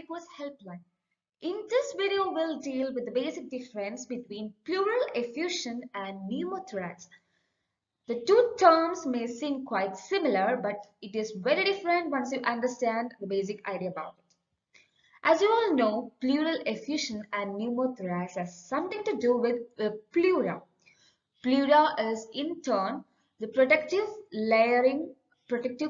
Request Helpline. In this video, we'll deal with the basic difference between pleural effusion and pneumothorax. The two terms may seem quite similar, but it is very different once you understand the basic idea about it. As you all know, pleural effusion and pneumothorax has something to do with pleura. Pleura is in turn the protective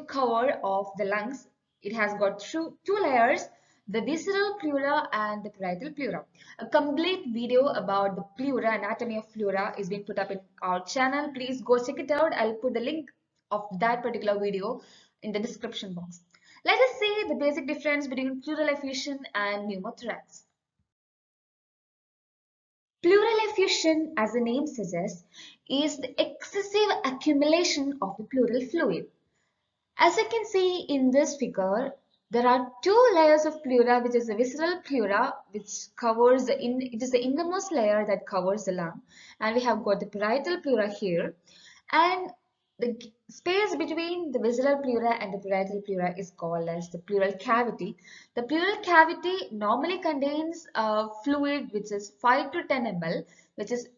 cover of the lungs. It has got two layers, the visceral pleura and the parietal pleura. A complete video about the pleura, anatomy of pleura, is being put up in our channel. Please go check it out. I'll put the link of that particular video in the description box. Let us see the basic difference between pleural effusion and pneumothorax. Pleural effusion, as the name suggests, is the excessive accumulation of the pleural fluid. As you can see in this figure, there are two layers of pleura, which is the visceral pleura, which covers it is the innermost layer that covers the lung, and we have got the parietal pleura here, and the space between the visceral pleura and the parietal pleura is called as the pleural cavity. The pleural cavity normally contains a fluid which is 5 to 10 ml, which is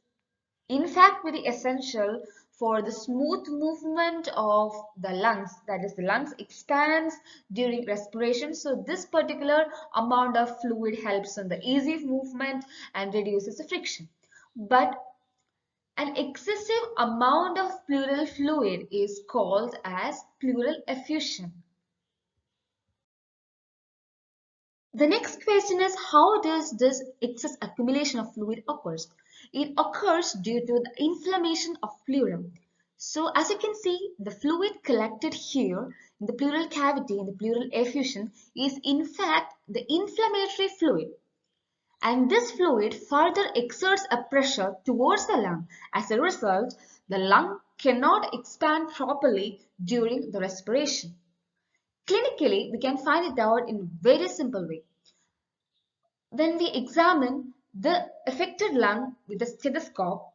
in fact very essential for the smooth movement of the lungs. That is, the lungs expands during respiration. So this particular amount of fluid helps in the easy movement and reduces the friction. But an excessive amount of pleural fluid is called as pleural effusion. The next question is, how does this excess accumulation of fluid occurs? It occurs due to the inflammation of pleura. So as you can see, the fluid collected here in the pleural cavity in the pleural effusion is in fact the inflammatory fluid. And this fluid further exerts a pressure towards the lung. As a result, the lung cannot expand properly during the respiration. Clinically, we can find it out in a very simple way. When we examine the affected lung with a stethoscope,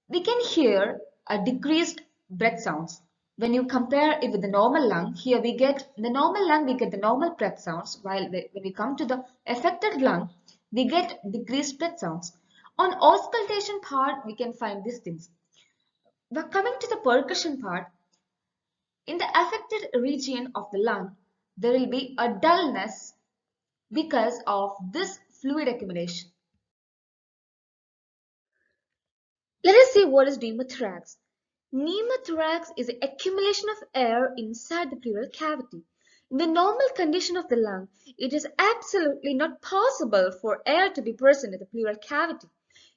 we can hear a decreased breath sounds. When you compare it with the normal lung, here we get the normal breath sounds, while when we come to the affected lung, we get decreased breath sounds. On auscultation part, we can find these things. But coming to the percussion part, in the affected region of the lung, there will be a dullness because of this fluid accumulation. Let us see what is pneumothorax. Pneumothorax is the accumulation of air inside the pleural cavity. In the normal condition of the lung, it is absolutely not possible for air to be present in the pleural cavity.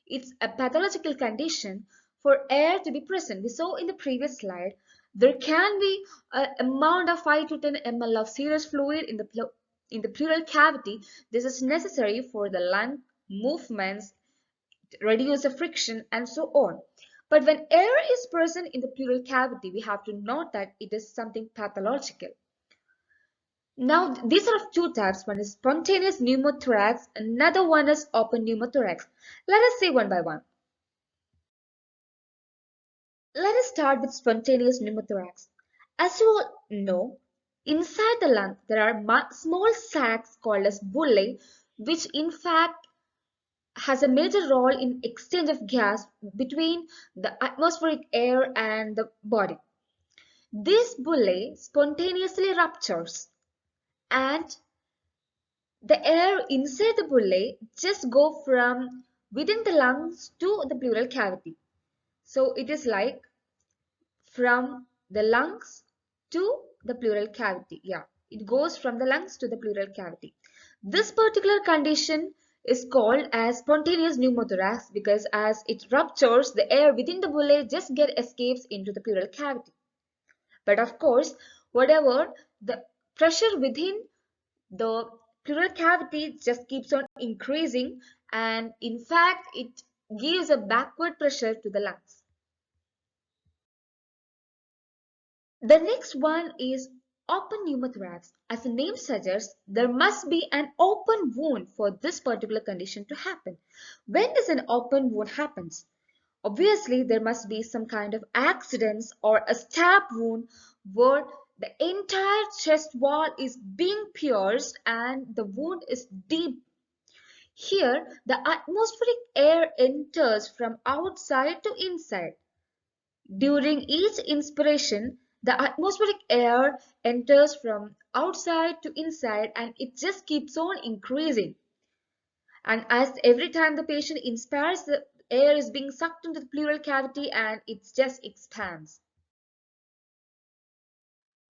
It's a pathological condition for air to be present. We saw in the previous slide, there can be an amount of 5 to 10 ml of serous fluid in the pleural cavity. This is necessary for the lung movements, reduce the friction, and so on. But when air is present in the pleural cavity, we have to note that it is something pathological. Now, these are of two types. One is spontaneous pneumothorax, another one is open pneumothorax. Let us see one by one. Let us start with spontaneous pneumothorax. As you all know, inside the lung, there are small sacs called as bullae, which in fact has a major role in exchange of gas between the atmospheric air and the body. This bullae spontaneously ruptures, and the air inside the bullae just go from within the lungs to the pleural cavity. So it is like from the lungs to the pleural cavity. Yeah, it goes from the lungs to the pleural cavity. This particular condition is called as spontaneous pneumothorax because as it ruptures, the air within the bullae just escapes into the pleural cavity. But of course, whatever the pressure within the pleural cavity just keeps on increasing, and in fact it gives a backward pressure to the lungs. The next one is open pneumothorax. As the name suggests, there must be an open wound for this particular condition to happen. When does an open wound happens? Obviously, there must be some kind of accidents or a stab wound where the entire chest wall is being pierced and the wound is deep. Here, the atmospheric air enters from outside to inside. During each inspiration, the atmospheric air enters from outside to inside and it just keeps on increasing. And as every time the patient inspires, the air is being sucked into the pleural cavity and it just expands.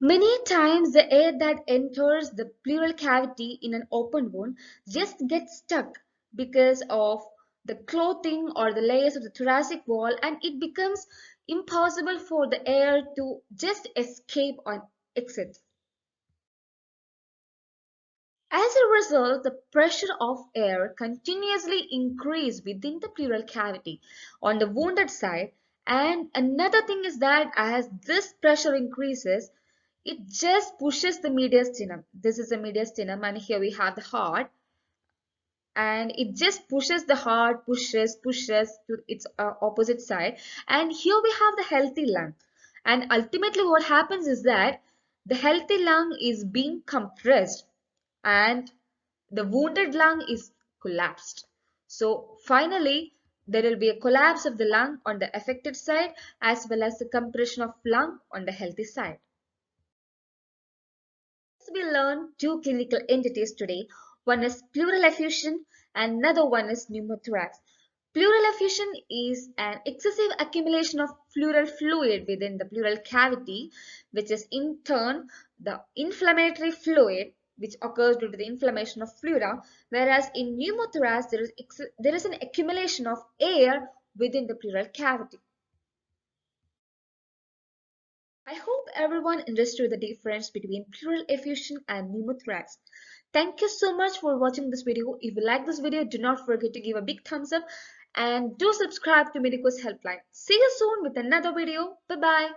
Many times the air that enters the pleural cavity in an open wound just gets stuck because of the clothing or the layers of the thoracic wall, and it becomes impossible for the air to just escape or exit. As a result, the pressure of air continuously increases within the pleural cavity on the wounded side. And another thing is that as this pressure increases, it just pushes the mediastinum. This is the mediastinum and here we have the heart. And it just pushes the heart, pushes to its opposite side. And here we have the healthy lung. And ultimately what happens is that the healthy lung is being compressed and the wounded lung is collapsed. So finally, there will be a collapse of the lung on the affected side as well as the compression of lung on the healthy side. We learned two clinical entities today. One is pleural effusion and another one is pneumothorax. Pleural effusion is an excessive accumulation of pleural fluid within the pleural cavity, which is in turn the inflammatory fluid which occurs due to the inflammation of pleura, whereas in pneumothorax there is an accumulation of air within the pleural cavity. I hope everyone understood the difference between pleural effusion and pneumothorax. Thank you so much for watching this video. If you like this video, do not forget to give a big thumbs up and do subscribe to Medico's Helpline. See you soon with another video. Bye bye.